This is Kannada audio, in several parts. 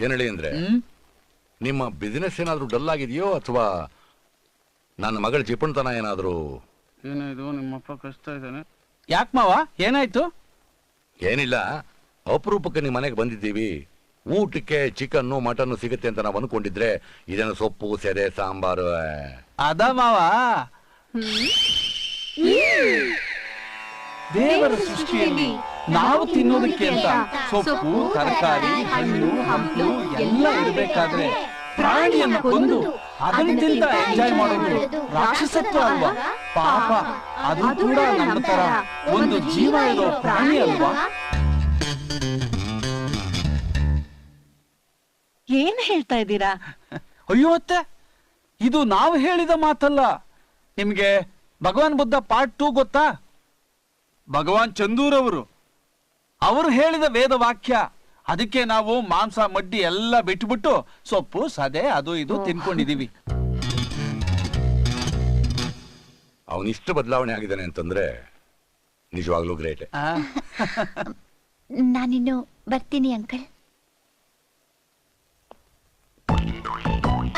ಏನ್ ಹೇಳಿ ಅಂದ್ರೆ ನಿಮ್ಮ ಬಿಸಿನೆಸ್ ಏನಾದ್ರೂ ಡಲ್ ಆಗಿದೆಯೋ ಅಥವಾ ನನ್ನ ಮಗಳ ಜಿಪುಣತನ ಏನಾದ್ರೂ? ಏನಾಯ್ತು? ನಿಮ್ಮಪ್ಪ ಕಷ್ಟ ಇದ್ದಾನೆ. ಯಾಕೆ ಮಾವ, ಏನಾಯ್ತು? ಏನಿಲ್ಲ, ಅಪರೂಪಕ್ಕೆ ನಿಮ್ಮ ಮನೆಗೆ ಬಂದಿದ್ದೀವಿ, ಊಟಕ್ಕೆ ಚಿಕನ್ನು ಮಟನ್ನು ಸಿಗುತ್ತೆ ಅಂತ ನಾವು ಅನ್ಕೊಂಡಿದ್ರೆ ಇದೇನು ಸೊಪ್ಪು ಸೆರೆ ಸಾಂಬಾರು. ಅದ ಮಾವ, ದೇವರ ಸೃಷ್ಟಿಯಲ್ಲಿ ನಾವು ತಿನ್ನೋದಕ್ಕೆ ಅಂತ ಸೊಪ್ಪು ತರಕಾರಿ ಹಣ್ಣು ಹಂಪಲು ಎಲ್ಲ ಇರಬೇಕಾದ್ರೆ ಪ್ರಾಣಿಯನ್ನು ಕೊಂದು ಅದನ್ನ ತಿಂತ ಎಂಜಾಯ್ ಮಾಡೋದು ರಾಕ್ಷಸತ್ವ ಅಲ್ವಾ? ಪಾಪ, ಅದು ಕೂಡ ನಮ್ಮ ತರ ಒಂದು ಜೀವ ಇರೋ ಪ್ರಾಣಿ ಅಲ್ವಾ? ಏನ್ ಹೇಳ್ತಾ ಇದ್ದೀರಾ? ಅಯ್ಯೋ ಅತ್ತೆ, ಇದು ನಾವು ಹೇಳಿದ ಮಾತಲ್ಲ. ನಿಮ್ಗೆ ಭಗವಾನ್ ಬುದ್ಧ ಪಾರ್ಟ್ 2 ಗೊತ್ತಾ? ಭಗವಾನ್ ಚಂದೂರವರು ಅವರು ಹೇಳಿದ ವೇದ ವಾಕ್ಯ. ಅದಕ್ಕೆ ನಾವು ಮಾಂಸ ಮಡ್ಡಿ ಎಲ್ಲ ಬಿಟ್ಟುಬಿಟ್ಟು ಸೊಪ್ಪು ಸದೆ ಅದು ಇದು ತಿನ್ಕೊಂಡಿದೀವಿ. ಅವನಿಷ್ಟು ಬದಲಾವಣೆ ಆಗಿದ್ದಾನೆ ಅಂತಂದ್ರೆ ನಿಜವಾಗ್ಲೂ ಗ್ರೇಟ್. ನಾನಿನ್ನು ಬರ್ತೀನಿ ಅಂಕಲ್.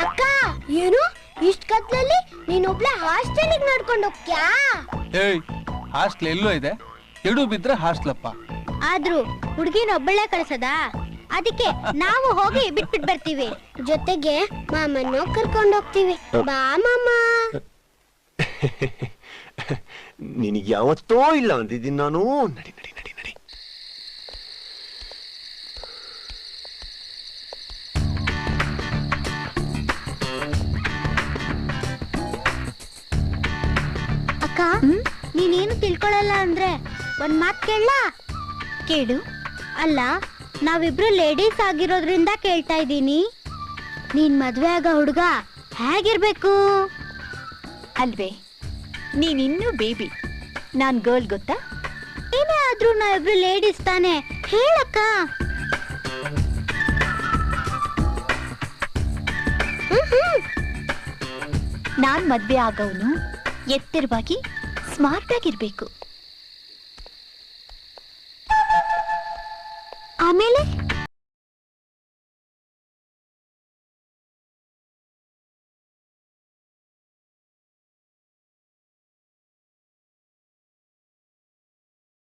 ಅಕ್ಕ, ಏನು ಇಷ್ಟ ಕತ್ಲಲ್ಲಿ ನೀನೊಬ್ಳೆ ಹಾಸ್ಟೆಲಿಗೆ ನಡ್ಕೊಂಡು ಹೋಗ್ತ್ಯಾ? ಏಯ್, ಹಾಸ್ಟೆಲ್ ಎಲ್ಲೋ ಇದೆ, ಎಡು ಬಿದ್ರೆ ಹಾಸ್ಟೆಲಪ್ಪ. ಆದ್ರೂ ಹುಡುಗಿನ ಒಬ್ಬಳೆ ಕಳ್ಸದ, ಅದಕ್ಕೆ ನಾವು ಹೋಗಿ ಬಿಟ್ಬಿಟ್ ಬರ್ತೀವಿ. ಜೊತೆಗೆ ಮಾಮನ್ನು ಕರ್ಕೊಂಡು ಹೋಗ್ತೀವಿ. ಬಾ ಮಾಮ. ನಿನಗೆ ಯಾವತ್ತೋ ಇಲ್ಲ ಅಂದಿದ್ದೀನಿ ನಾನು. ನಡಿ ನಡಿ ನಡಿ ನಡಿ. ಅಕ್ಕ, ನೀನೇನು ತಿಳ್ಕೊಳಲ್ಲ ಅಂದ್ರೆ ಒಂದ್ ಮಾತ್ ಕೇಳ. ಕೇಳು. ಅಲ್ಲ, ನಾವಿಬ್ರು ಲೇಡೀಸ್ ಆಗಿರೋದ್ರಿಂದ ಕೇಳ್ತಾ ಇದ್ದೀನಿ. ನೀನ್ ಮದ್ವೆ ಆಗ ಹುಡುಗ ಹೇಗಿರ್ಬೇಕು? ಅಲ್ವೇ, ನೀನಿನ್ನೂ ಬೇಬಿ, ನಾನ್ ಗರ್ಲ್ ಗೊತ್ತಾ? ಏನೇ ಆದ್ರೂ ನಾವಿಬ್ರು ಲೇಡೀಸ್ ತಾನೆ, ಹೇಳಕ್ಕ. ನಾನ್ ಮದ್ವೆ ಆಗವನು ಎತ್ತರವಾಗಿ ಸ್ಮಾರ್ಟ್ ಆಗಿರ್ಬೇಕು. ಆಮೇಲೆ